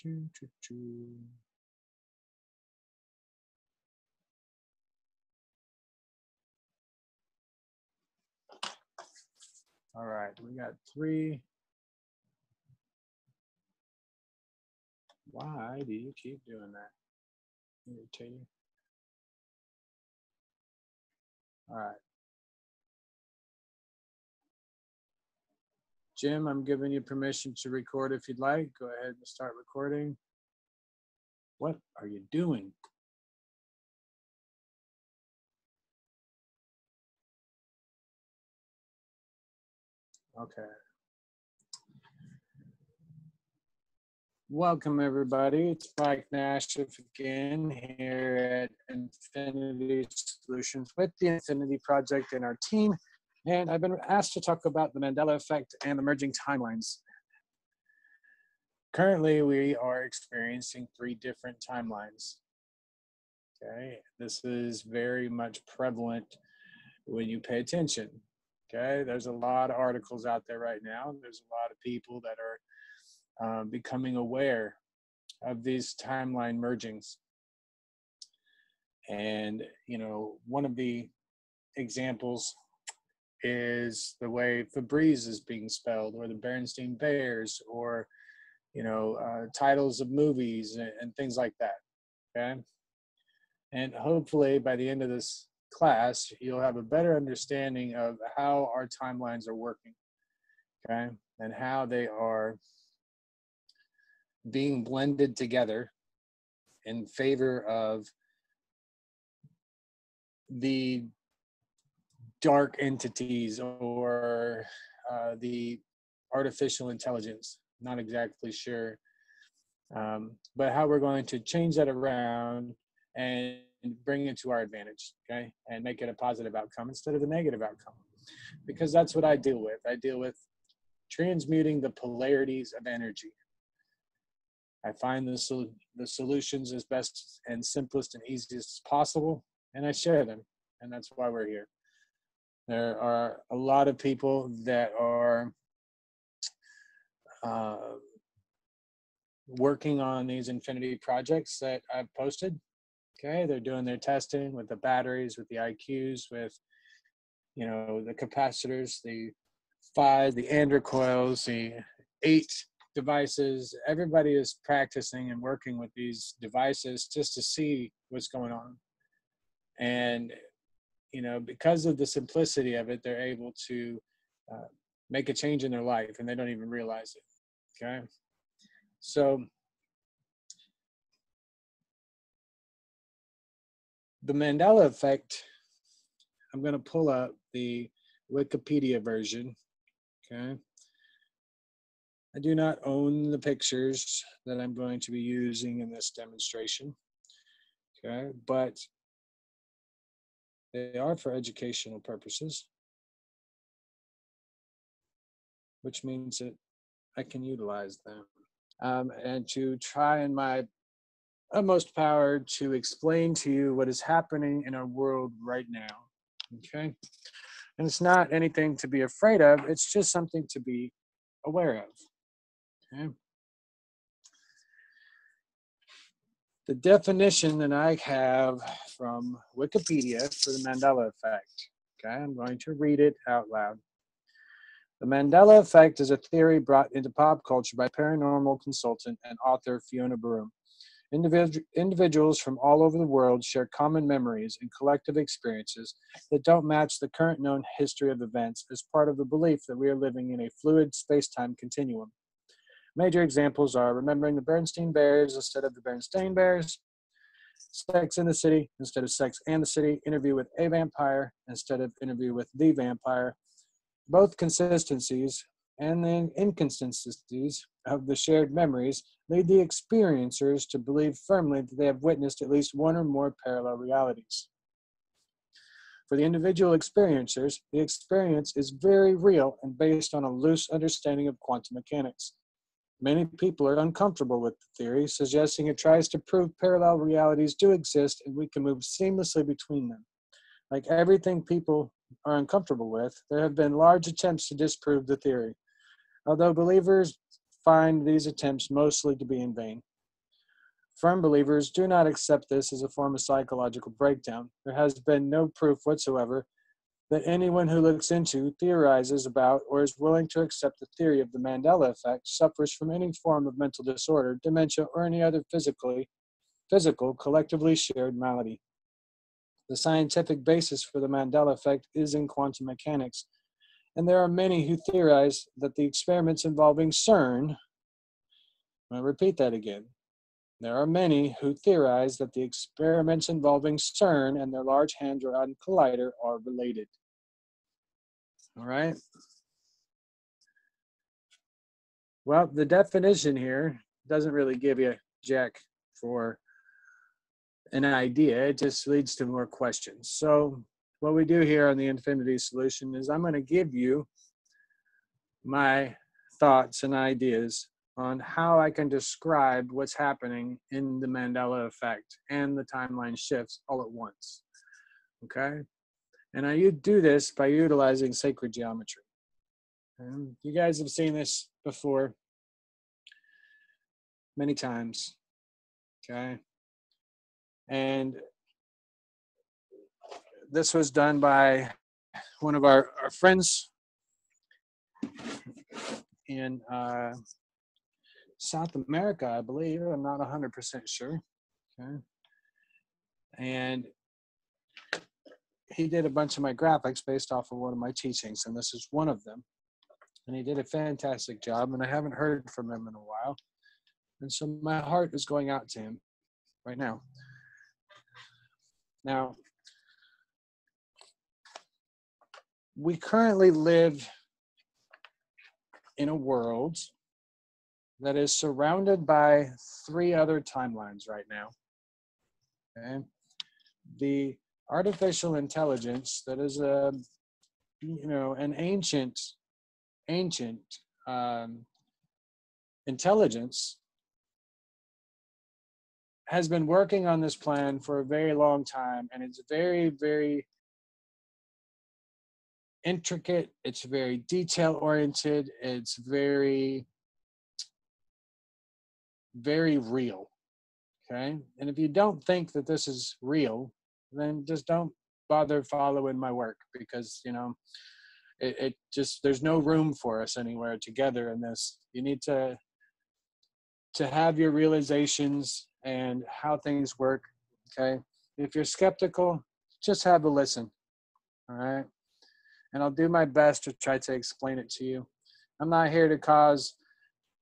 All right, we got 3. Why do you keep doing that? Irritating. All right. Jim, I'm giving you permission to record if you'd like. Go ahead and start recording. What are you doing? Okay. Welcome, everybody. It's Mike Nash again here at Infinity Solutions with the Infinity Project and our team. And I've been asked to talk about the Mandela effect and emerging timelines. Currently, we are experiencing 3 different timelines. Okay, this is very much prevalent when you pay attention. Okay, there's a lot of articles out there right now. There's a lot of people that are becoming aware of these timeline mergings. And, you know, one of the examples is the way Febreze is being spelled, or the Berenstain Bears, or, you know, titles of movies and things like that, okay? And hopefully by the end of this class, you'll have a better understanding of how our timelines are working, okay? And how they are being blended together in favor of the dark entities or the artificial intelligence. Not exactly sure, but how we're going to change that around and bring it to our advantage, okay? And make it a positive outcome instead of the negative outcome. Because that's what I deal with. I deal with transmuting the polarities of energy. I find the solutions as best and simplest and easiest as possible, and I share them, and that's why we're here. There are a lot of people that are working on these Infinity projects that I've posted. Okay, they're doing their testing with the batteries, with the IQs, with, you know, the capacitors, the 5, the androcoils, the 8 devices. Everybody is practicing and working with these devices just to see what's going on. And, you know, because of the simplicity of it, they're able to make a change in their life, and they don't even realize it, okay? So the Mandela effect, I'm going to pull up the Wikipedia version, okay? I do not own the pictures that I'm going to be using in this demonstration, okay? But they are for educational purposes, which means that I can utilize them. And to try in my utmost power to explain to you what is happening in our world right now, okay? And it's not anything to be afraid of, it's just something to be aware of, okay? The definition that I have from Wikipedia for the Mandela effect, okay? I'm going to read it out loud. The Mandela effect is a theory brought into pop culture by paranormal consultant and author Fiona Broome. Individuals from all over the world share common memories and collective experiences that don't match the current known history of events as part of the belief that we are living in a fluid space-time continuum. Major examples are remembering the Berenstain Bears instead of the Berenstain Bears, Sex in the City instead of Sex and the City, Interview with a Vampire instead of Interview with the Vampire. Both consistencies and the inconsistencies of the shared memories lead the experiencers to believe firmly that they have witnessed at least one or more parallel realities. For the individual experiencers, the experience is very real and based on a loose understanding of quantum mechanics. Many people are uncomfortable with the theory, suggesting it tries to prove parallel realities do exist and we can move seamlessly between them. Like everything people are uncomfortable with, there have been large attempts to disprove the theory, although believers find these attempts mostly to be in vain. Firm believers do not accept this as a form of psychological breakdown. There has been no proof whatsoever that anyone who looks into, theorizes about, or is willing to accept the theory of the Mandela effect suffers from any form of mental disorder, dementia, or any other physical, collectively shared malady. The scientific basis for the Mandela effect is in quantum mechanics, and there are many who theorize that the experiments involving CERN, I'll repeat that again. There are many who theorize that the experiments involving CERN and their Large Hadron Collider are related. All right. Well, the definition here doesn't really give you jack for an idea. It just leads to more questions. So what we do here on the infinity solution is I'm going to give you my thoughts and ideas on how I can describe what's happening in the Mandela effect and the timeline shifts all at once. Okay? And I do this by utilizing sacred geometry. And you guys have seen this before many times. Okay? And this was done by one of our friends in South America, I believe. I'm not 100% sure. Okay. And he did a bunch of my graphics based off of one of my teachings, and this is one of them. And he did a fantastic job, and I haven't heard from him in a while. And so my heart is going out to him right now. Now, we currently live in a world that is surrounded by 3 other timelines right now. Okay? The artificial intelligence that is an ancient intelligence has been working on this plan for a very long time, and it's very, very intricate, it's very detail oriented, it's very, very real. Okay. And if you don't think that this is real, then just don't bother following my work, because it just, there's no room for us anywhere together in this. You need to have your realizations and how things work. Okay. If you're skeptical, just have a listen. All right. And I'll do my best to try to explain it to you. I'm not here to cause,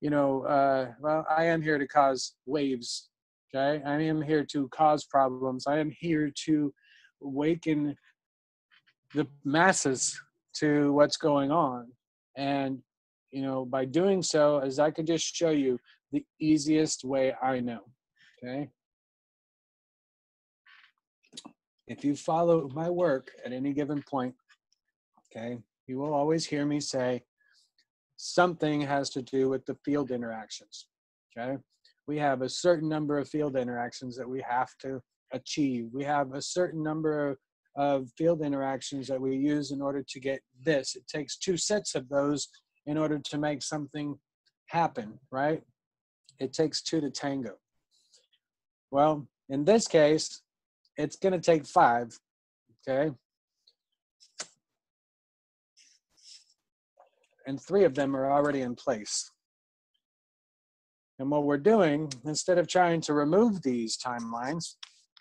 well, I am here to cause waves. Okay. I am here to cause problems. I am here to awaken the masses to what's going on. And, by doing so, as I can just show you the easiest way I know. Okay. If you follow my work at any given point, okay, you will always hear me say something has to do with the field interactions. Okay. We have a certain number of field interactions that we have to achieve. We have a certain number of field interactions that we use in order to get this. It takes 2 sets of those in order to make something happen, right? It takes 2 to tango. Well, in this case, it's going to take 5, okay? And 3 of them are already in place. And what we're doing, instead of trying to remove these timelines,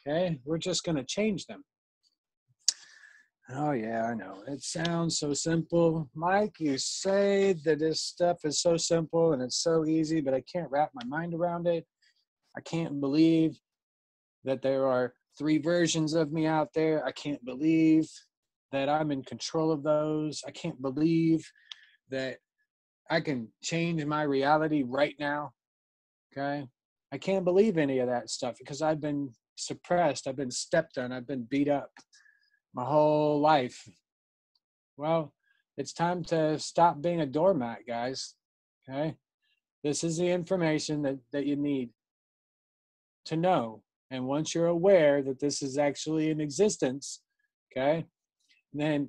okay, we're just going to change them. Oh, yeah, I know. It sounds so simple. Mike, you say that this stuff is so simple and it's so easy, but I can't wrap my mind around it. I can't believe that there are 3 versions of me out there. I can't believe that I'm in control of those. I can't believe that I can change my reality right now. Okay. I can't believe any of that stuff because I've been suppressed. I've been stepped on. I've been beat up my whole life. Well, it's time to stop being a doormat, guys. Okay. This is the information that you need to know. And once you're aware that this is actually in existence, okay, then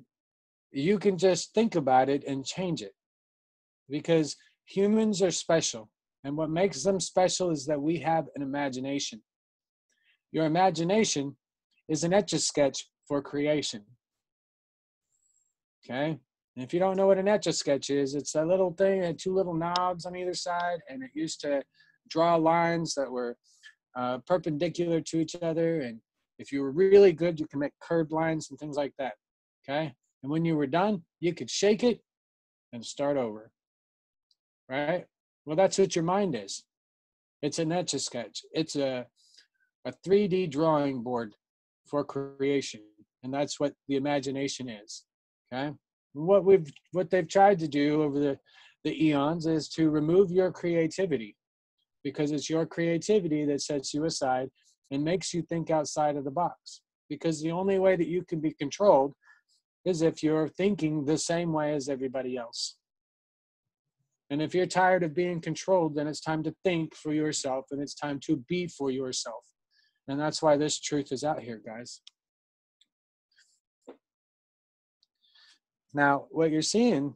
you can just think about it and change it, because humans are special. And what makes them special is that we have an imagination. Your imagination is an etch-a-sketch for creation. Okay? And if you don't know what an etch-a-sketch is, it's a little thing, had two little knobs on either side, and it used to draw lines that were perpendicular to each other. And if you were really good, you can make curved lines and things like that. Okay? And when you were done, you could shake it and start over. Right? Well, that's what your mind is. It's an etch-a-sketch. It's a 3D drawing board for creation. And that's what the imagination is. Okay? What they've tried to do over the eons is to remove your creativity, because it's your creativity that sets you aside and makes you think outside of the box. Because the only way that you can be controlled is if you're thinking the same way as everybody else. And if you're tired of being controlled, then it's time to think for yourself, and it's time to be for yourself. And that's why this truth is out here, guys. Now, what you're seeing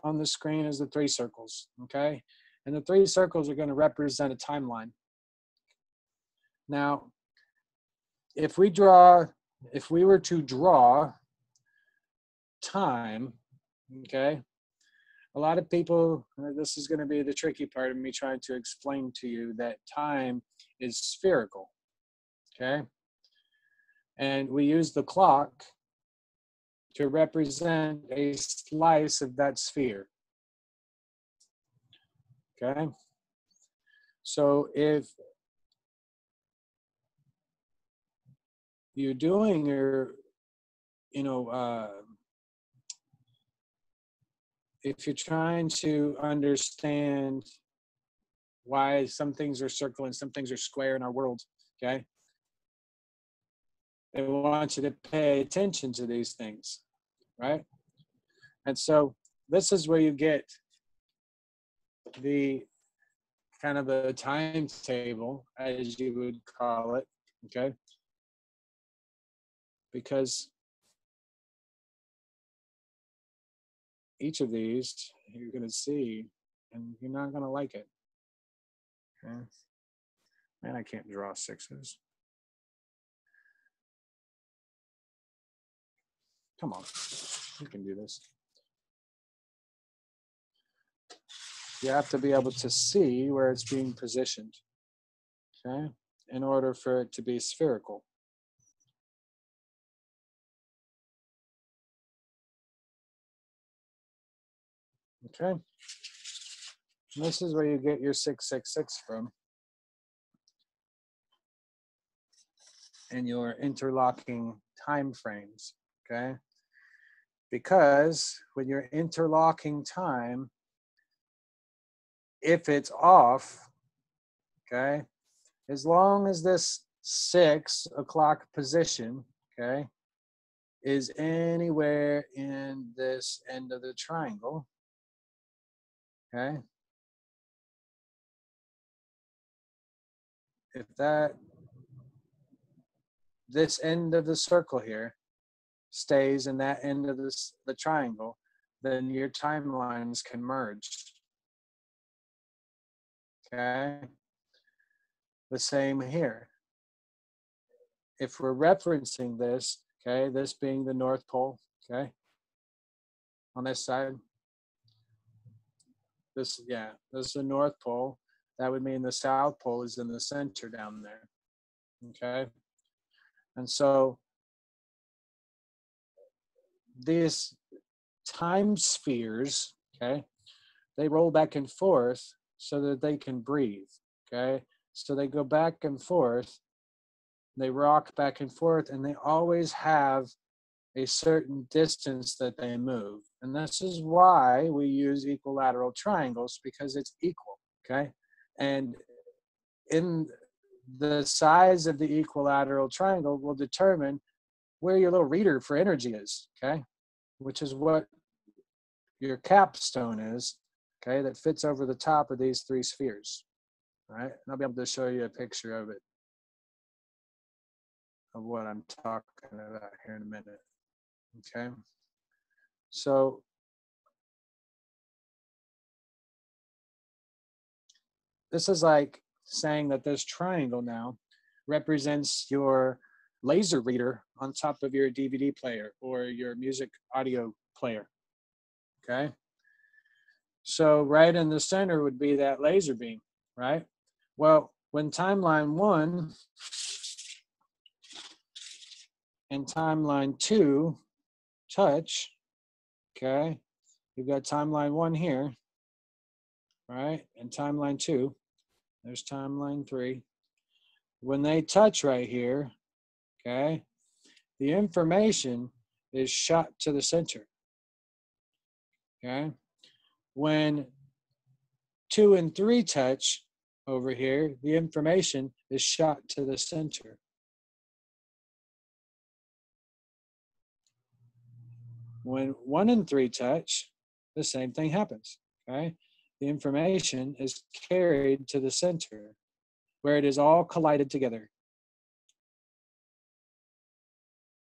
on the screen is the 3 circles, okay? And the 3 circles are going to represent a timeline. Now, if we were to draw time, okay, a lot of people, this is going to be the tricky part of me trying to explain to you that time is spherical, okay? And we use the clock to represent a slice of that sphere, okay? So if you're doing your, if you're trying to understand why some things are circle and some things are square in our world, okay? They want you to pay attention to these things, right? And so this is where you get the kind of a timetable, as you would call it, okay? Because each of these you're going to see, and you're not going to like it. Okay? Man, I can't draw 6s. Come on, you can do this. You have to be able to see where it's being positioned, okay, in order for it to be spherical. Okay, and this is where you get your 666 from, and your interlocking time frames, okay? Because when you're interlocking time, if it's off, okay, as long as this 6 o'clock position, okay, is anywhere in this end of the triangle, okay, if this end of the circle here stays in that end of the triangle, then your timelines can merge. Okay? The same here. If we're referencing this, okay, this being the North Pole, okay, on this side, this is the North Pole. That would mean the South Pole is in the center down there. Okay? And so these time spheres, okay, they roll back and forth so that they can breathe, okay? So they go back and forth, they rock back and forth, and they always have a certain distance that they move. And this is why we use equilateral triangles, because it's equal, okay? And in the size of the equilateral triangle will determine where your little reader for energy is, okay? Which is what your capstone is, okay, that fits over the top of these 3 spheres, all right? And I'll be able to show you a picture of it, of what I'm talking about here in a minute, okay? So this is like saying that this triangle now represents your laser reader on top of your DVD player or your music audio player, okay? So right in the center would be that laser beam, right? Well, when timeline 1 and timeline 2 touch, okay, you've got timeline 1 here, right? And timeline 2, there's timeline 3. When they touch right here, okay, the information is shot to the center, okay? When 2 and 3 touch over here, the information is shot to the center. When 1 and 3 touch, the same thing happens, okay? The information is carried to the center where it is all collided together.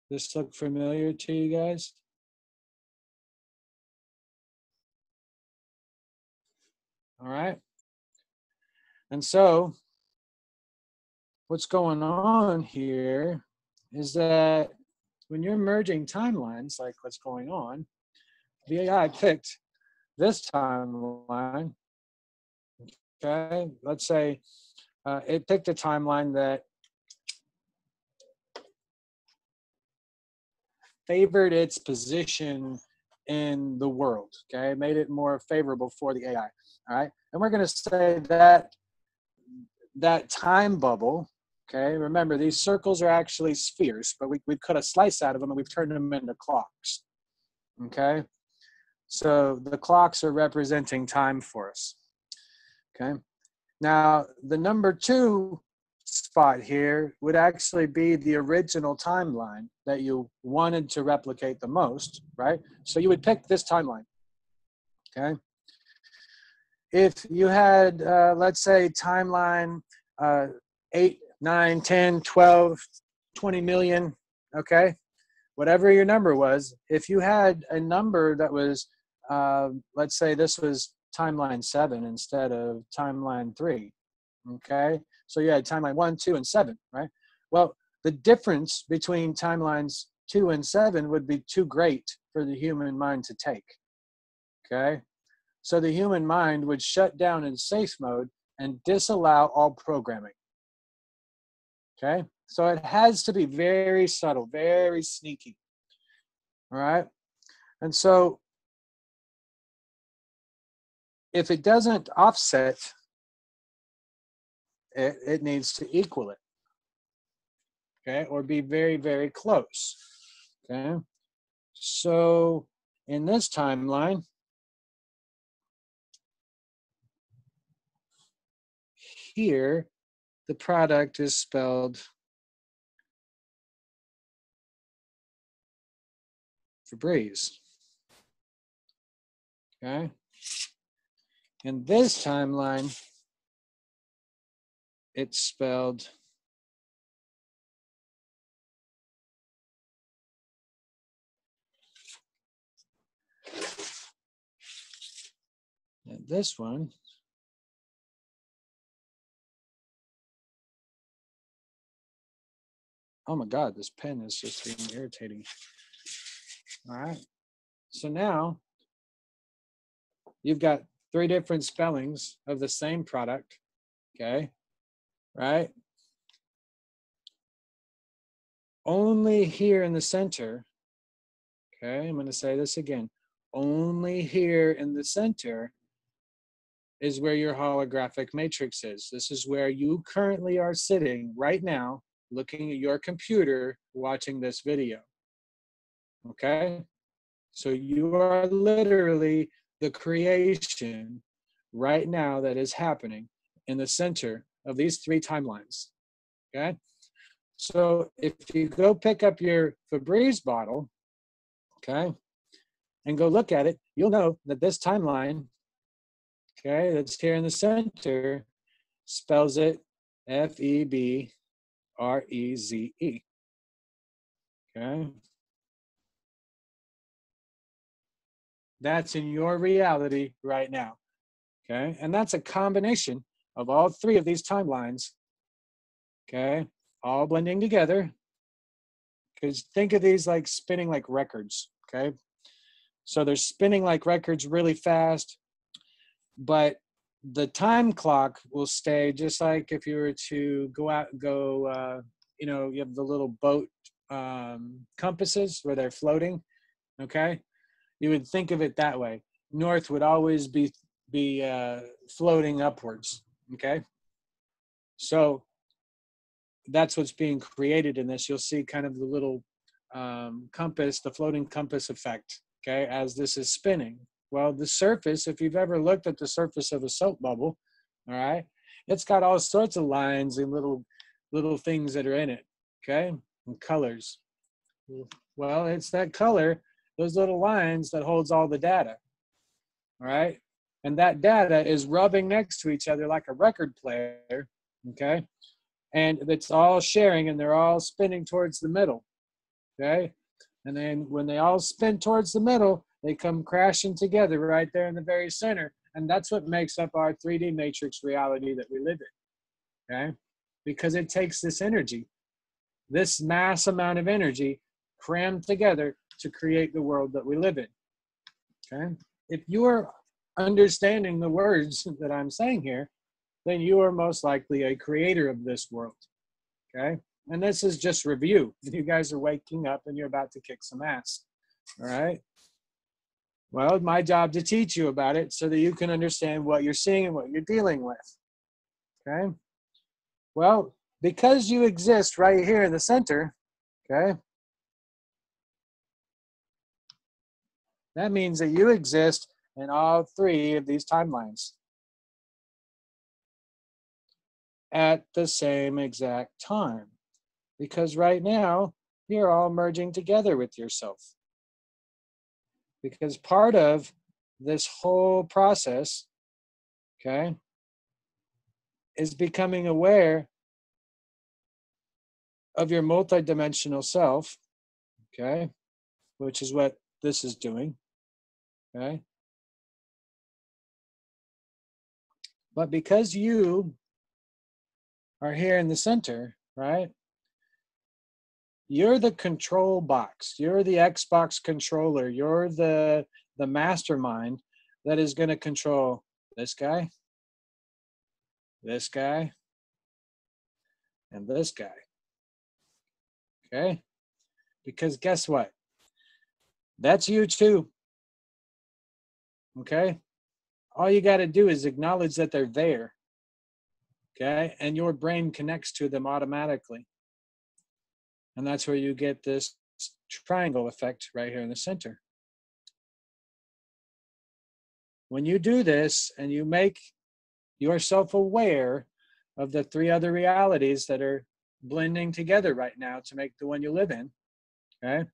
This look familiar to you guys? All right. And so what's going on here is that when you're merging timelines, like what's going on, the AI picked this timeline, okay? Let's say it picked a timeline that favored its position in the world, okay? Made it more favorable for the AI, all right? And we're gonna say that that time bubble, okay? Remember, these circles are actually spheres, but we've cut a slice out of them and we've turned them into clocks, okay? So the clocks are representing time for us, okay? Now, the number 2 spot here would actually be the original timeline that you wanted to replicate the most, right? So you would pick this timeline, okay? If you had, let's say, timeline 8, 9, 10, 12, 20 million, okay? Whatever your number was, if you had a number that was, let's say this was timeline 7 instead of timeline 3, okay? So you had timeline 1, 2, and 7, right? Well, the difference between timelines 2 and 7 would be too great for the human mind to take, okay? So the human mind would shut down in safe mode and disallow all programming, okay? So it has to be very subtle, very sneaky, all right? And so if it doesn't offset it, it needs to equal it, okay? Or be very, very close, okay? So in this timeline, here, the product is spelled Febreze, okay? In this timeline, it's spelled and this one, oh my God, this pen is just being irritating. All right, so now you've got 3 different spellings of the same product, okay, right? Only here in the center, okay, I'm going to say this again, only here in the center is where your holographic matrix is. This is where you currently are sitting right now, looking at your computer, watching this video, okay? So you are literally the creation right now that is happening in the center of these 3 timelines, okay? So if you go pick up your Febreze bottle, okay, and go look at it, you'll know that this timeline, okay, that's here in the center, spells it Febreze, okay? That's in your reality right now, okay? And that's a combination of all three of these timelines, okay, all blending together. Because think of these like spinning like records, okay? So they're spinning like records really fast, but the time clock will stay just like if you were to go out, you know, you have the little boat compasses where they're floating, okay? You would think of it that way. North would always be floating upwards, okay? So that's what's being created in this. You'll see kind of the little compass, the floating compass effect, okay, as this is spinning. Well, the surface, if you've ever looked at the surface of a soap bubble, all right, it's got all sorts of lines and little things that are in it, okay, and colors. Well, it's that color, those little lines that holds all the data, all right? And that data is rubbing next to each other like a record player, okay? And it's all sharing and they're all spinning towards the middle, okay? And then when they all spin towards the middle, they come crashing together right there in the very center. And that's what makes up our 3D matrix reality that we live in, okay? Because it takes this energy, this mass amount of energy crammed together to create the world that we live in, okay? If you are understanding the words that I'm saying here, then you are most likely a creator of this world, okay? And this is just review. You guys are waking up and you're about to kick some ass, all right? Well, it's my job to teach you about it so that you can understand what you're seeing and what you're dealing with, okay? Well, because you exist right here in the center, okay? That means that you exist in all three of these timelines at the same exact time. Because right now, you're all merging together with yourself. Because part of this whole process, okay, is becoming aware of your multidimensional self, okay, which is what this is doing, okay? But because you are here in the center, right, you're the control box. You're the Xbox controller. You're the mastermind that is going to control this guy, and this guy. Okay? Because guess what? That's you too. Okay? All you got to do is acknowledge that they're there. Okay? And your brain connects to them automatically. And that's where you get this triangle effect right here in the center. When you do this and you make yourself aware of the three other realities that are blending together right now to make the one you live in, okay?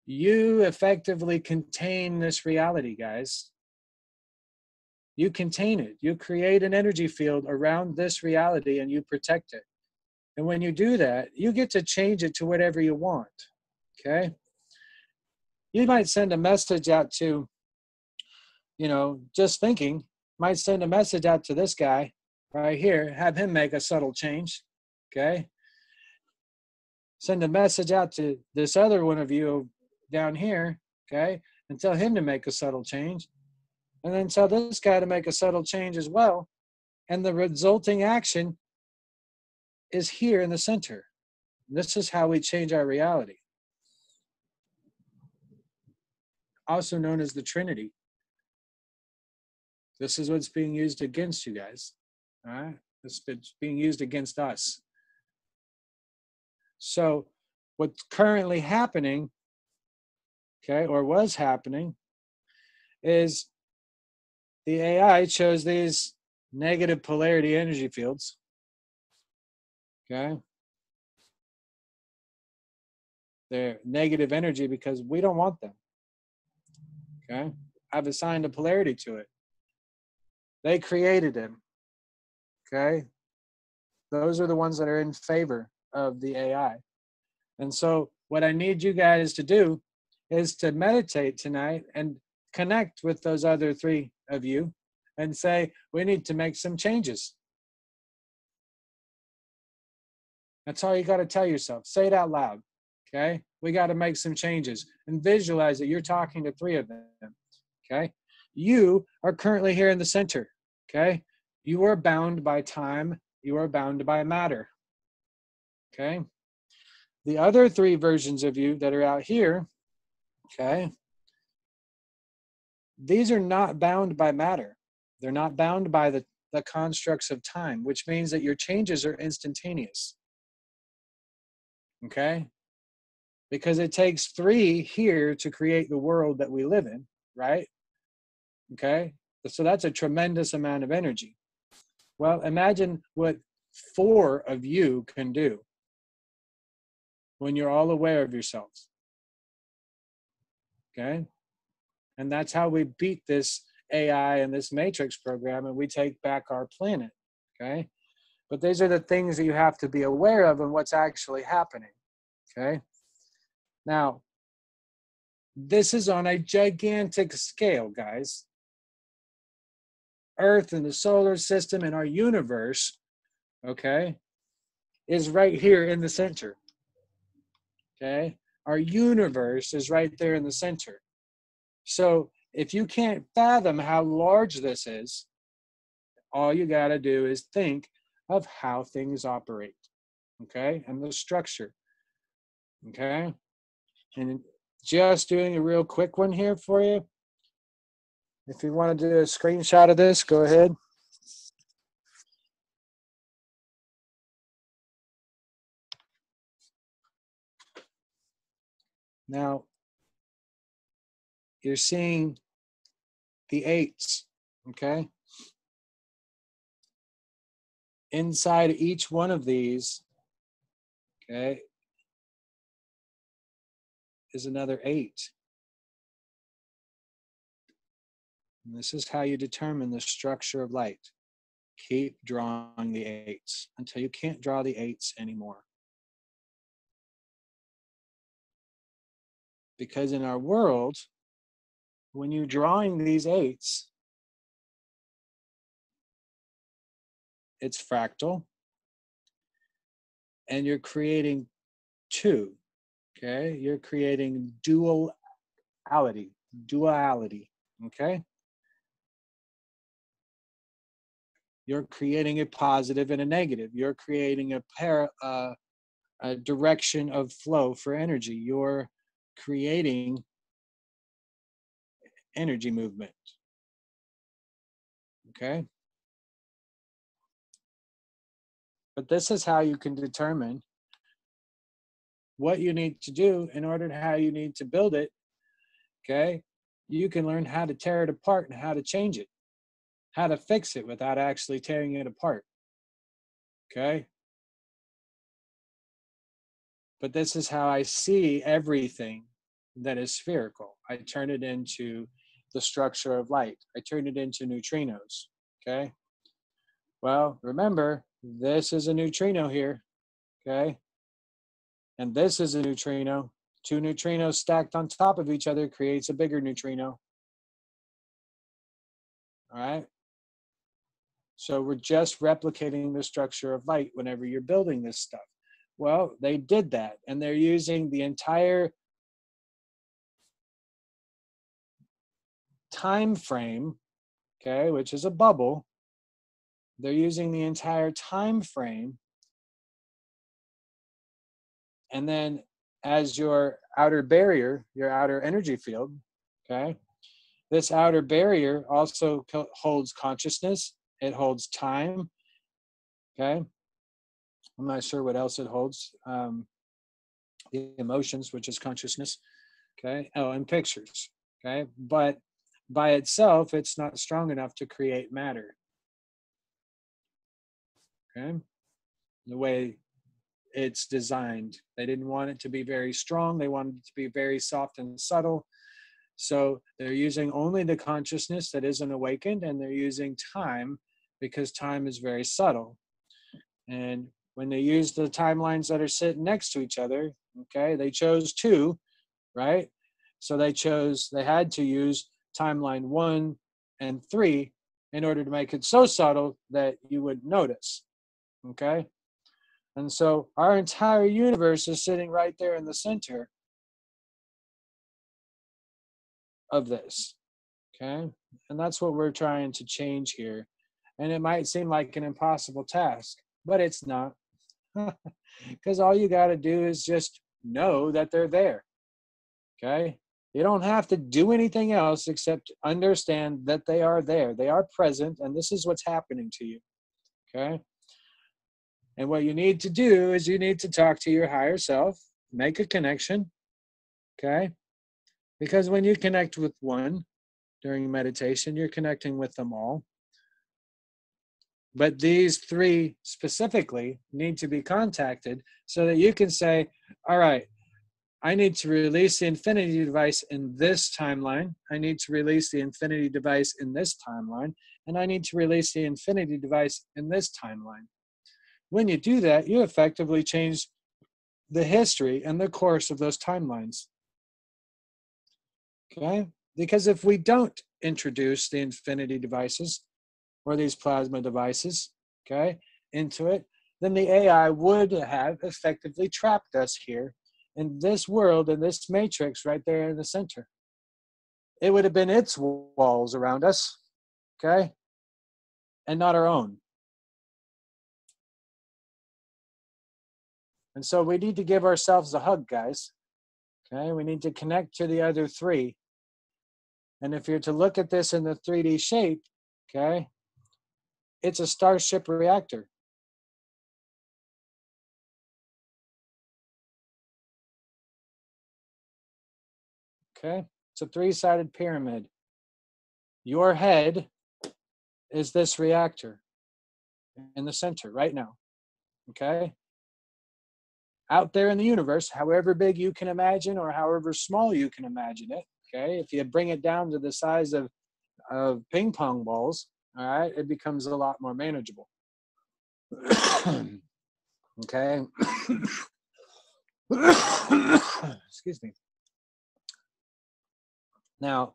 You effectively contain this reality, guys. You contain it. You create an energy field around this reality and you protect it. And when you do that, you get to change it to whatever you want, okay? You might send a message out to, you know, just thinking, might send a message out to this guy right here, have him make a subtle change, okay? Send a message out to this other one of you down here, okay, and tell him to make a subtle change. And then tell this guy to make a subtle change as well. And the resulting action is here in the center. This is how we change our reality. Also known as the Trinity. This is what's being used against you guys. All right? It's being used against us. So what's currently happening, okay, or was happening, is the AI chose these negative polarity energy fields, okay? They're negative energy because we don't want them, okay? I've assigned a polarity to it. They created them, okay? Those are the ones that are in favor of the AI. And so what I need you guys to do is to meditate tonight and connect with those other three of you and say, we need to make some changes. That's all you got to tell yourself. Say it out loud. Okay? We got to make some changes, and visualize that you're talking to 3 of them. Okay? You are currently here in the center. Okay? You are bound by time. You are bound by matter. Okay? The other 3 versions of you that are out here, okay, these are not bound by matter. They're not bound by the constructs of time, which means that your changes are instantaneous. Okay? Because it takes 3 here to create the world that we live in, right? Okay? So that's a tremendous amount of energy. Well, imagine what 4 of you can do when you're all aware of yourselves. Okay? And that's how we beat this AI and this matrix program, and we take back our planet. Okay? But these are the things that you have to be aware of and what's actually happening. Okay? Now, this is on a gigantic scale, guys. Earth and the solar system and our universe, okay, is right here in the center. Okay? Our universe is right there in the center. So if you can't fathom how large this is, all you got to do is think of how things operate, okay, and the structure, okay? And just doing a real quick one here for you. If you want to do a screenshot of this, go ahead. Now, you're seeing the 8s, okay? Inside each one of these, okay, is another 8. And this is how you determine the structure of light. Keep drawing the 8s until you can't draw the 8s anymore. Because in our world, when you're drawing these 8s, it's fractal, and you're creating 2, okay? You're creating duality, okay? You're creating a positive and a negative. You're creating a direction of flow for energy. You're creating energy movement, okay? But this is how you can determine what you need to do in order to how you need to build it, okay? You can learn how to tear it apart and how to change it, how to fix it without actually tearing it apart, okay? But this is how I see everything that is spherical. I turn it into the structure of light. I turn it into neutrinos, okay? Well, remember, this is a neutrino here, okay? And this is a neutrino. 2 neutrinos stacked on top of each other creates a bigger neutrino. All right? So we're just replicating the structure of light whenever you're building this stuff. Well, they did that, and they're using the entire time frame, okay, which is a bubble. They're using the entire time frame, and then as your outer barrier, your outer energy field, okay, this outer barrier also holds consciousness. It holds time, okay? I'm not sure what else it holds. The emotions, which is consciousness, okay? Oh, and pictures, okay? But by itself, it's not strong enough to create matter, okay? The way it's designed. They didn't want it to be very strong. They wanted it to be very soft and subtle. So they're using only the consciousness that isn't awakened, and they're using time because time is very subtle. And when they use the timelines that are sitting next to each other, okay, they chose 2, right? So they had to use timeline 1 and 3 in order to make it so subtle that you would notice. Okay? And so our entire universe is sitting right there in the center of this. Okay? And that's what we're trying to change here. And it might seem like an impossible task, but it's not. Because all you got to do is just know that they're there. Okay? You don't have to do anything else except understand that they are there. They are present, and this is what's happening to you. Okay? And what you need to do is you need to talk to your higher self, make a connection. Okay? Because when you connect with one during meditation, you're connecting with them all. But these three specifically need to be contacted so that you can say, all right, I need to release the infinity device in this timeline. I need to release the infinity device in this timeline. And I need to release the infinity device in this timeline. When you do that, you effectively change the history and the course of those timelines. Okay? Because if we don't introduce the infinity devices or these plasma devices, okay, into it, then the AI would have effectively trapped us here in this world, in this matrix right there in the center. It would have been its walls around us, okay, and not our own. And so we need to give ourselves a hug, guys. Okay, we need to connect to the other three. And if you're to look at this in the 3D shape, okay, it's a starship reactor. Okay, it's a three-sided pyramid. Your head is this reactor in the center right now. Okay, out there in the universe, however big you can imagine or however small you can imagine it, okay, if you bring it down to the size of ping pong balls, all right, it becomes a lot more manageable. Okay. Excuse me. Now,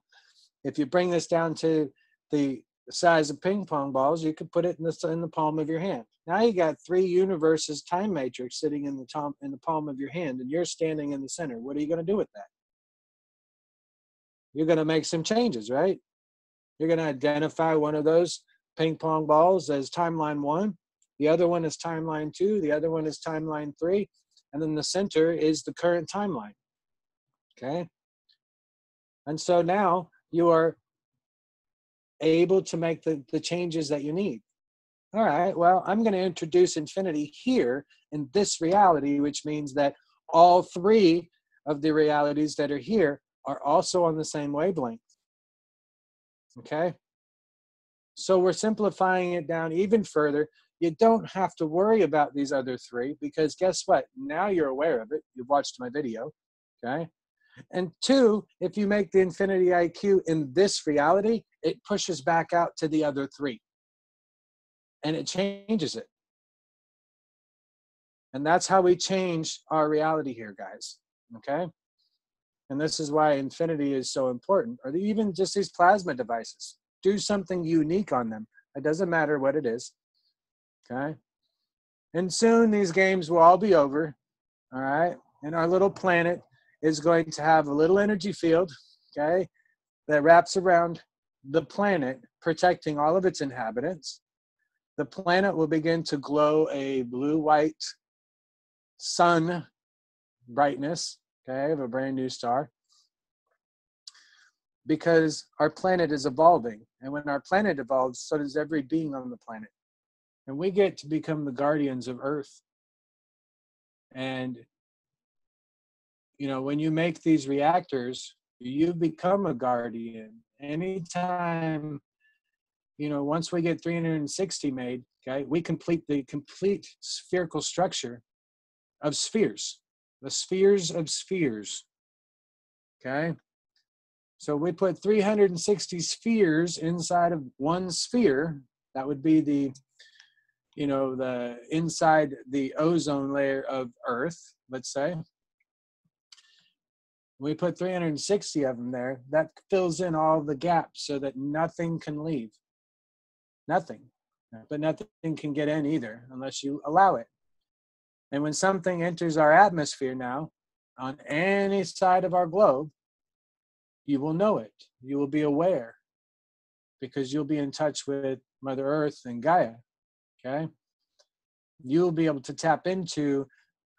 if you bring this down to the size of ping pong balls, you could put it in the palm of your hand. Now you got three universes time matrix sitting in the palm of your hand, and you're standing in the center. What are you going to do with that? You're going to make some changes, right? You're going to identify one of those ping pong balls as timeline 1. The other one is timeline 2. The other one is timeline 3. And then the center is the current timeline. Okay? And so now you are able to make the changes that you need. All right, well, I'm going to introduce infinity here in this reality, which means that all three of the realities that are here are also on the same wavelength. Okay? So we're simplifying it down even further. You don't have to worry about these other three because guess what? Now you're aware of it. You've watched my video. Okay? And 2, if you make the infinity IQ in this reality, it pushes back out to the other 3. And it changes it. And that's how we change our reality here, guys. Okay? And this is why infinity is so important. Or even just these plasma devices. Do something unique on them. It doesn't matter what it is. Okay? And soon these games will all be over. All right? And our little planet is going to have a little energy field, okay, that wraps around the planet, protecting all of its inhabitants. The planet will begin to glow a blue-white sun brightness, okay, of a brand new star, because our planet is evolving. And when our planet evolves, so does every being on the planet. And we get to become the guardians of Earth. And you know, when you make these reactors, you become a guardian. Anytime, you know, once we get 360 made, okay, we complete the complete spherical structure of spheres, the spheres of spheres, okay? So we put 360 spheres inside of one sphere. That would be the, you know, the inside the ozone layer of Earth, let's say. We put 360 of them there. That fills in all the gaps so that nothing can leave. Nothing. But nothing can get in either unless you allow it. And when something enters our atmosphere now, on any side of our globe, you will know it. You will be aware because you'll be in touch with Mother Earth and Gaia, okay? You'll be able to tap into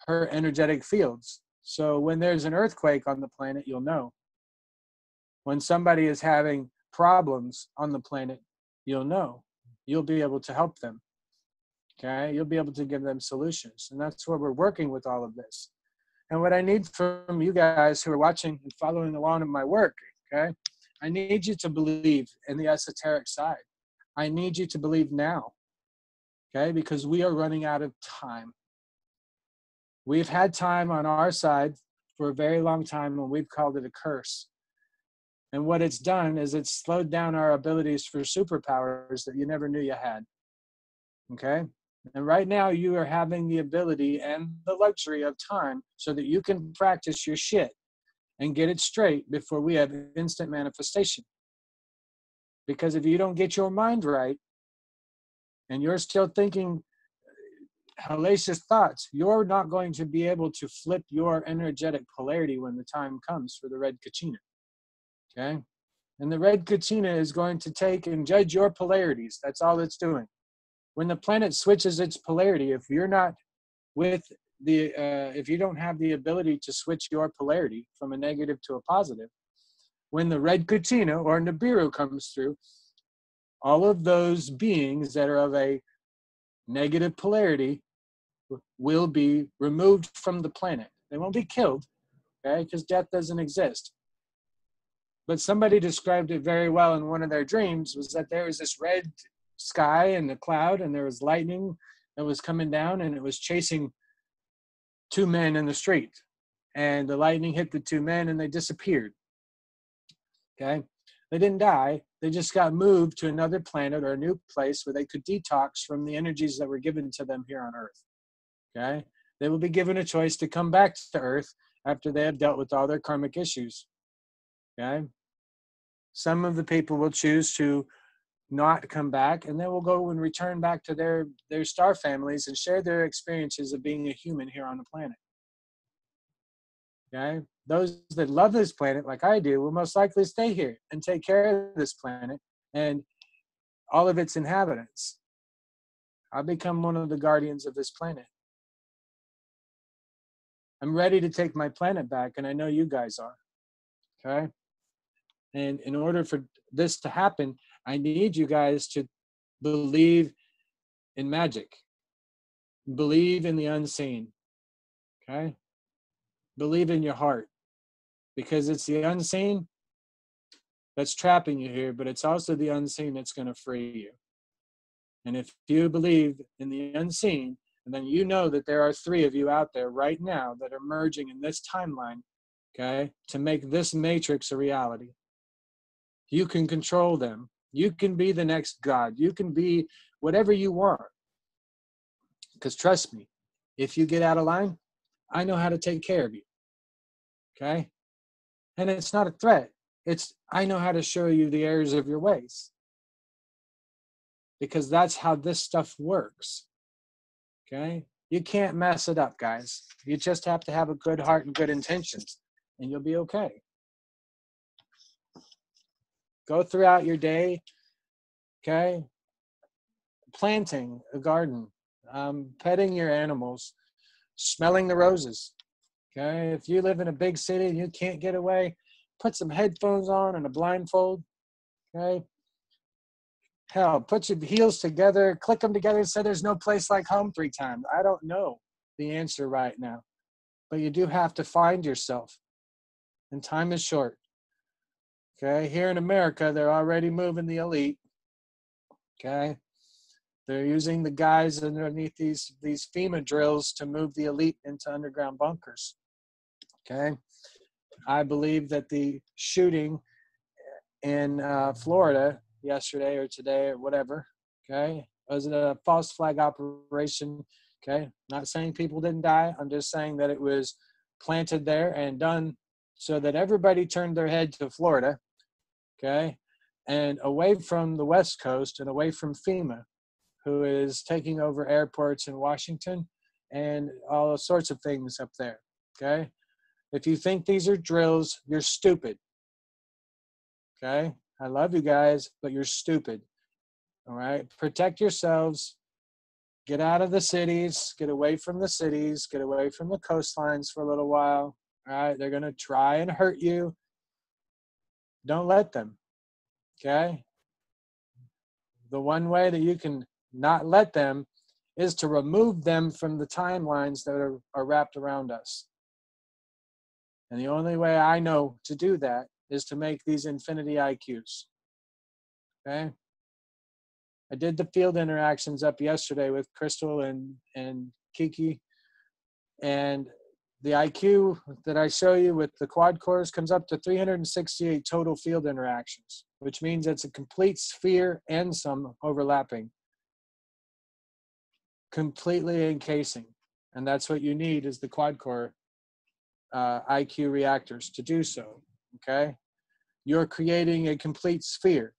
her energetic fields. So when there's an earthquake on the planet, you'll know. When somebody is having problems on the planet, you'll know. You'll be able to help them, okay? You'll be able to give them solutions. And that's where we're working with all of this. And what I need from you guys who are watching and following along in my work, okay? I need you to believe in the esoteric side. I need you to believe now, okay? Because we are running out of time. We've had time on our side for a very long time, and we've called it a curse. And what it's done is it's slowed down our abilities for superpowers that you never knew you had, okay? And right now you are having the ability and the luxury of time so that you can practice your shit and get it straight before we have instant manifestation. Because if you don't get your mind right and you're still thinking hellacious thoughts, you're not going to be able to flip your energetic polarity when the time comes for the red kachina, okay? And the red kachina is going to take and judge your polarities. That's all it's doing. When the planet switches its polarity, if you're not with the, if you don't have the ability to switch your polarity from a negative to a positive, when the red kachina or Nibiru comes through, all of those beings that are of a negative polarity will be removed from the planet. They won't be killed, okay, because death doesn't exist. But somebody described it very well in one of their dreams, was that there was this red sky and the cloud, and there was lightning that was coming down, and it was chasing two men in the street. And the lightning hit the two men, and they disappeared. Okay? They didn't die. They just got moved to another planet or a new place where they could detox from the energies that were given to them here on Earth. Okay? They will be given a choice to come back to Earth after they have dealt with all their karmic issues. Okay? Some of the people will choose to not come back, and they will go and return back to their star families and share their experiences of being a human here on the planet. Okay? Those that love this planet, like I do, will most likely stay here and take care of this planet and all of its inhabitants. I'll become one of the guardians of this planet. I'm ready to take my planet back, and I know you guys are. Okay? And in order for this to happen, I need you guys to believe in magic. Believe in the unseen. Okay? Believe in your heart. Because it's the unseen that's trapping you here, but it's also the unseen that's going to free you. And if you believe in the unseen, and then you know that there are 3 of you out there right now that are merging in this timeline, okay, to make this matrix a reality. You can control them. You can be the next God. You can be whatever you want. Because trust me, if you get out of line, I know how to take care of you. Okay? And it's not a threat. It's, I know how to show you the errors of your ways. Because that's how this stuff works. Okay? You can't mess it up, guys. You just have to have a good heart and good intentions, and you'll be okay. Go throughout your day, okay? Planting a garden, petting your animals, smelling the roses, okay? If you live in a big city and you can't get away, put some headphones on and a blindfold, okay? Hell, put your heels together, click them together and say there's no place like home 3 times. I don't know the answer right now, but you do have to find yourself, and time is short. Okay, here in America, they're already moving the elite. Okay, they're using the guys underneath these FEMA drills to move the elite into underground bunkers. Okay, I believe that the shooting in Florida yesterday or today or whatever, okay, was a false flag operation. Okay, not saying people didn't die. I'm just saying that it was planted there and done so that everybody turned their head to Florida. Okay, and away from the West Coast and away from FEMA, who is taking over airports in Washington and all sorts of things up there, okay? If you think these are drills, you're stupid, okay? I love you guys, but you're stupid, all right? Protect yourselves. Get out of the cities, get away from the cities, get away from the coastlines for a little while, all right? They're gonna try and hurt you. Don't let them, okay? The one way that you can not let them is to remove them from the timelines that are wrapped around us. And the only way I know to do that is to make these infinity IQs, okay? I did the field interactions up yesterday with Crystal and Kiki, and the IQ that I show you with the quad cores comes up to 368 total field interactions, which means it's a complete sphere and some overlapping, completely encasing. And that's what you need is the quad core IQ reactors to do so, okay? You're creating a complete sphere.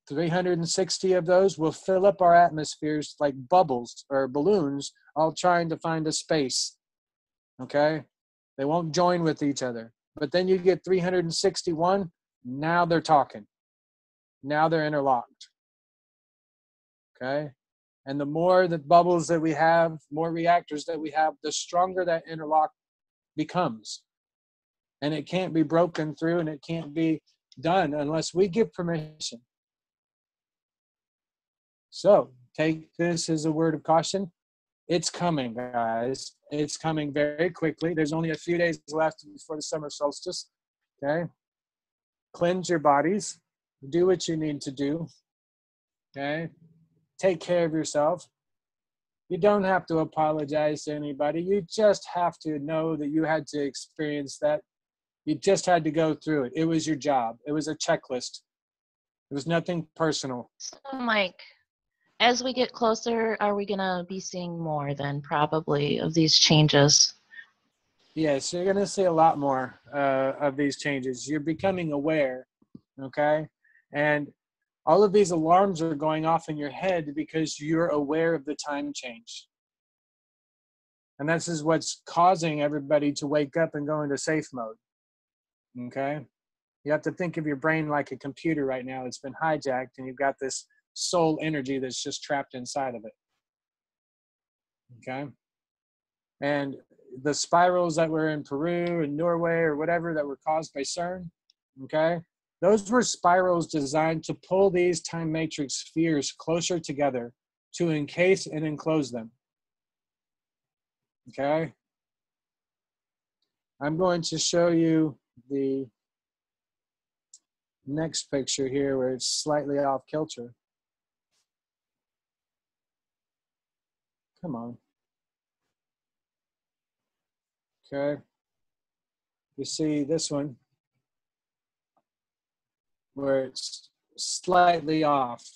360 of those will fill up our atmospheres like bubbles or balloons, all trying to find a space, okay? They won't join with each other. But then you get 361, now they're talking. Now they're interlocked, okay? And the more the bubbles that we have, more reactors that we have, the stronger that interlock becomes. And it can't be broken through and it can't be done unless we give permission. So take this as a word of caution. It's coming, guys. It's coming very quickly. There's only a few days left before the summer solstice, okay? Cleanse your bodies. Do what you need to do, okay? Take care of yourself. You don't have to apologize to anybody. You just have to know that you had to experience that. You just had to go through it. It was your job. It was a checklist. It was nothing personal. So, Mike, as we get closer, are we going to be seeing more then probably of these changes? Yes, you're going to see a lot more of these changes. You're becoming aware, okay? And all of these alarms are going off in your head because you're aware of the time change. And this is what's causing everybody to wake up and go into safe mode, okay? You have to think of your brain like a computer right now that's been hijacked, and you've got this soul energy that's just trapped inside of it, okay? And the spirals that were in Peru and Norway or whatever that were caused by CERN, okay? Those were spirals designed to pull these time matrix spheres closer together to encase and enclose them, okay? I'm going to show you the next picture here where it's slightly off kilter. Come on. Okay. You see this one where it's slightly off.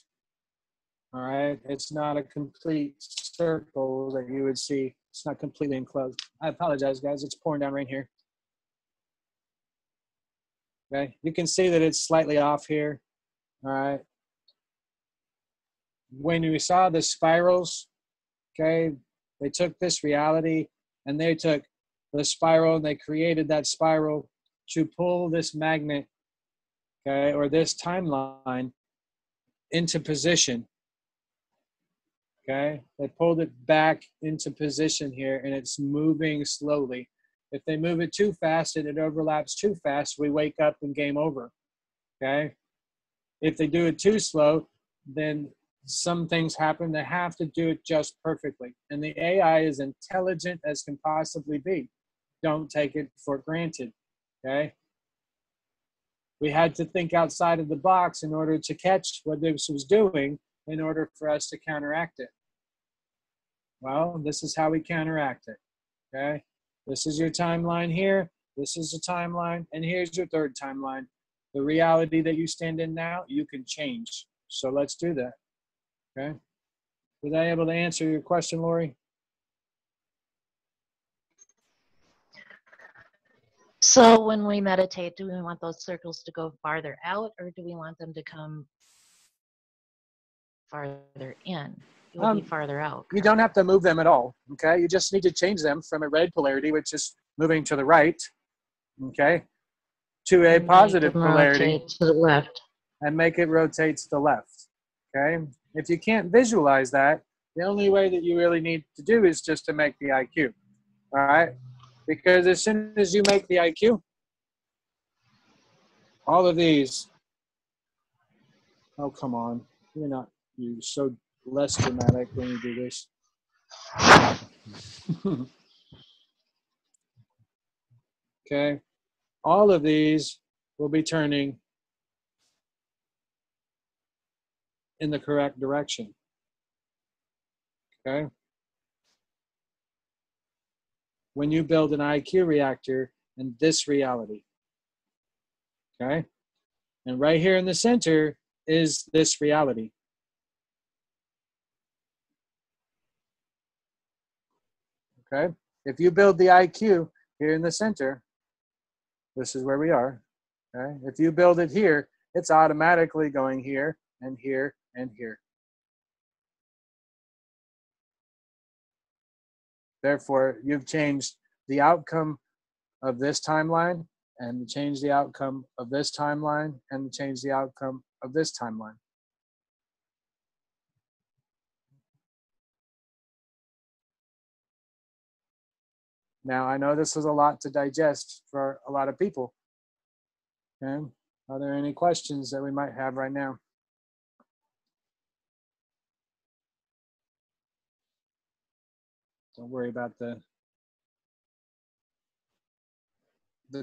All right. It's not a complete circle that you would see. It's not completely enclosed. I apologize, guys. It's pouring down rain here. Okay. You can see that it's slightly off here. All right. When we saw the spirals, okay, they took this reality and they took the spiral and they created that spiral to pull this magnet, okay, or this timeline into position, okay? They pulled it back into position here and it's moving slowly. If they move it too fast and it overlaps too fast, we wake up and game over, okay? If they do it too slow, then some things happen. They have to do it just perfectly. And the AI is intelligent as can possibly be. Don't take it for granted, okay? We had to think outside of the box in order to catch what this was doing in order for us to counteract it. Well, this is how we counteract it, okay? This is your timeline here. This is the timeline. And here's your third timeline. The reality that you stand in now, you can change. So let's do that, okay? Was I able to answer your question, Lori? So when we meditate, do we want those circles to go farther out, or do we want them to come farther in? It would be farther out. You don't have to move them at all, okay? You just need to change them from a red polarity, which is moving to the right, okay, to a positive polarity rotate to the left. and make it rotate to the left, okay? If you can't visualize that, the only way that you really need to do is just to make the IQ, all right? Because as soon as you make the IQ, all of these, oh, come on. You're so less dramatic when you do this. Okay. All of these will be turning in the correct direction. Okay. When you build an IQ reactor in this reality. Okay. And right here in the center is this reality. Okay. If you build the IQ here in the center, this is where we are. Okay. If you build it here, it's automatically going here and here and here. Therefore, you've changed the outcome of this timeline and changed the outcome of this timeline and changed the outcome of this timeline. Now, I know this is a lot to digest for a lot of people. Okay? Are there any questions that we might have right now? Don't worry about the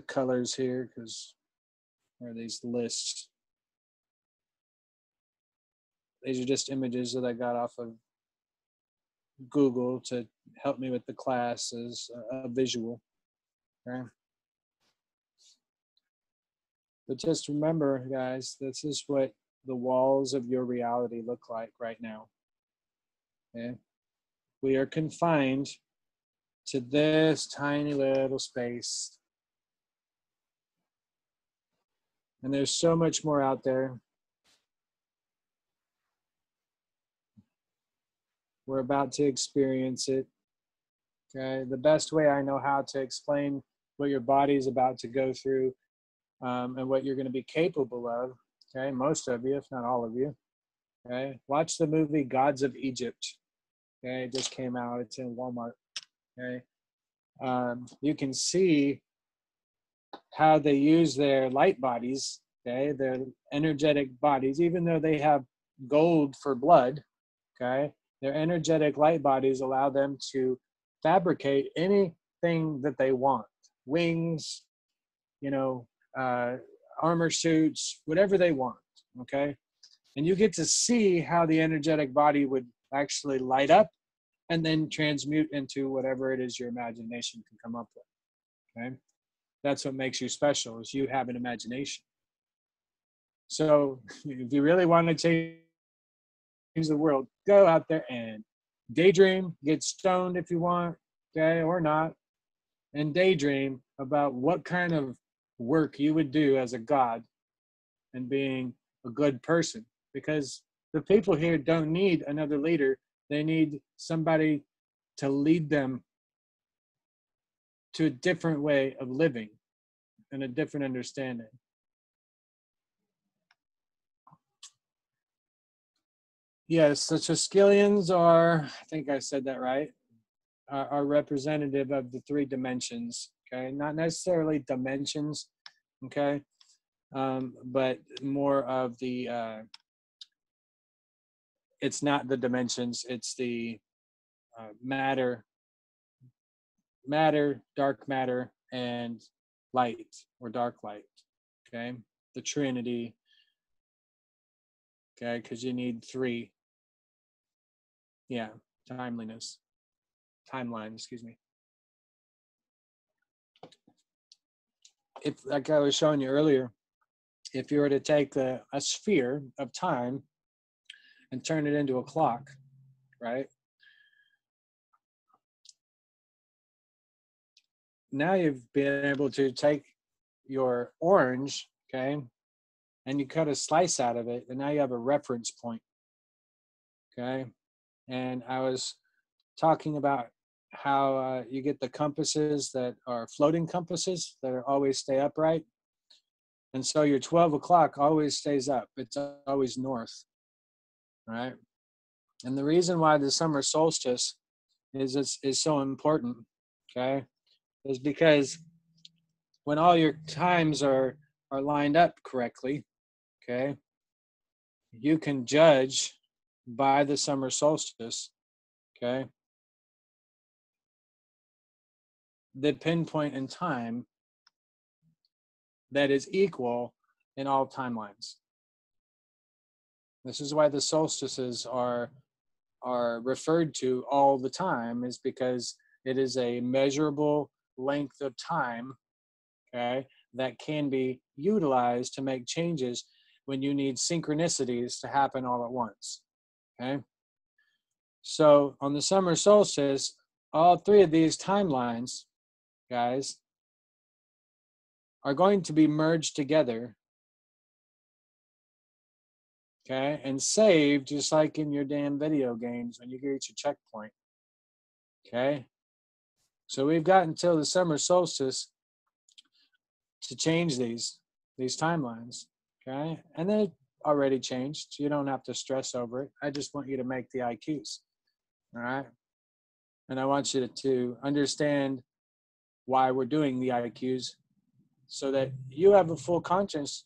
colors here, because there are these lists. These are just images that I got off of Google to help me with the class as a visual. Okay? But just remember, guys, this is what the walls of your reality look like right now. Okay? We are confined to this tiny little space. And there's so much more out there. We're about to experience it. Okay? The best way I know how to explain what your body is about to go through and what you're going to be capable of, okay? Most of you, if not all of you, okay? Watch the movie Gods of Egypt. Okay, it just came out. It's in Walmart. Okay, you can see how they use their light bodies. Okay, their energetic bodies, even though they have gold for blood. Okay, their energetic light bodies allow them to fabricate anything that they want. Wings, armor suits, whatever they want. Okay, and you get to see how the energetic body would actually light up and then transmute into whatever it is your imagination can come up with. Okay, that's what makes you special, is you have an imagination. So if you really want to change the world, go out there and daydream, get stoned if you want, okay, or not, and daydream about what kind of work you would do as a god and being a good person. Because the people here don't need another leader. They need somebody to lead them to a different way of living and a different understanding. Yes, the Triskelions are, I think I said that right, are representative of the three dimensions, okay? Not necessarily dimensions, okay? But more of the, it's not the dimensions, it's the matter, dark matter, and light or dark light, okay? The Trinity, okay? Because you need three. Yeah, timeline, excuse me. If, like I was showing you earlier, if you were to take a sphere of time and turn it into a clock, right? now you've been able to take your orange, okay, and you cut a slice out of it, and now you have a reference point, okay? And I was talking about how you get the compasses that are floating compasses that are always stay upright. And so your 12 o'clock always stays up. It's always north, right? And the reason why the summer solstice is so important, okay, is because when all your times are lined up correctly, okay, you can judge by the summer solstice, okay, the pinpoint in time that is equal in all timelines. This is why the solstices are referred to all the time, is because it is a measurable length of time, okay, that can be utilized to make changes when you need synchronicities to happen all at once, okay? So on the summer solstice, all three of these timelines, guys, are going to be merged together, okay, and saved just like in your damn video games when you reach a checkpoint, okay? So we've got until the summer solstice to change these timelines, okay? And they already changed. You don't have to stress over it. I just want you to make the IQs, all right? And I want you to understand why we're doing the IQs so that you have a full conscience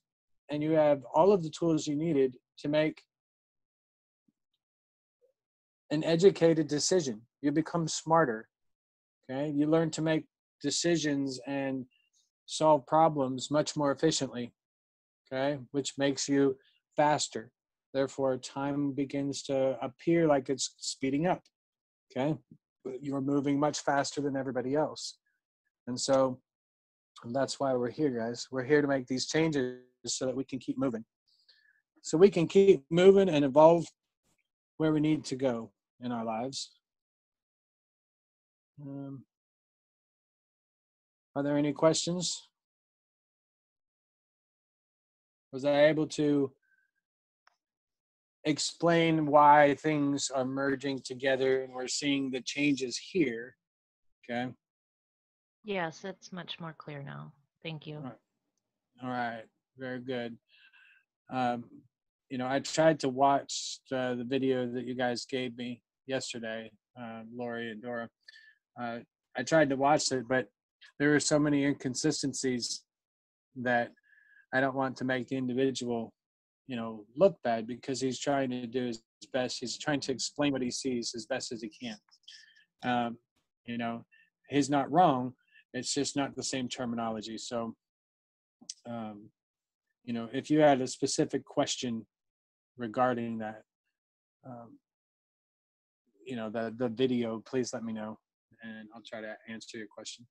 and you have all of the tools you needed to make an educated decision. You become smarter, okay? You learn to make decisions and solve problems much more efficiently, okay? Which makes you faster. Therefore, time begins to appear like it's speeding up, okay? You're moving much faster than everybody else. And so that's why we're here, guys. We're here to make these changes so that we can keep moving. So we can keep moving and evolve where we need to go in our lives. Are there any questions? Was I able to explain why things are merging together and we're seeing the changes here? Okay. Yes, it's much more clear now. Thank you. All right. Very good. You know, I tried to watch the video that you guys gave me yesterday, Lori and Dora. I tried to watch it, but there were so many inconsistencies that I don't want to make the individual, you know, look bad, because he's trying to do his best. He's trying to explain what he sees as best as he can. You know, he's not wrong. It's just not the same terminology. So, you know, if you had a specific question regarding that, you know, the video, please let me know and I'll try to answer your question.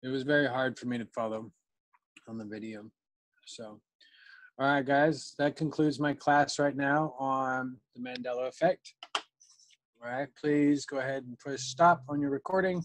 It was very hard for me to follow on the video. So, all right, guys, that concludes my class right now on the Mandela effect. All right, please go ahead and push stop on your recording.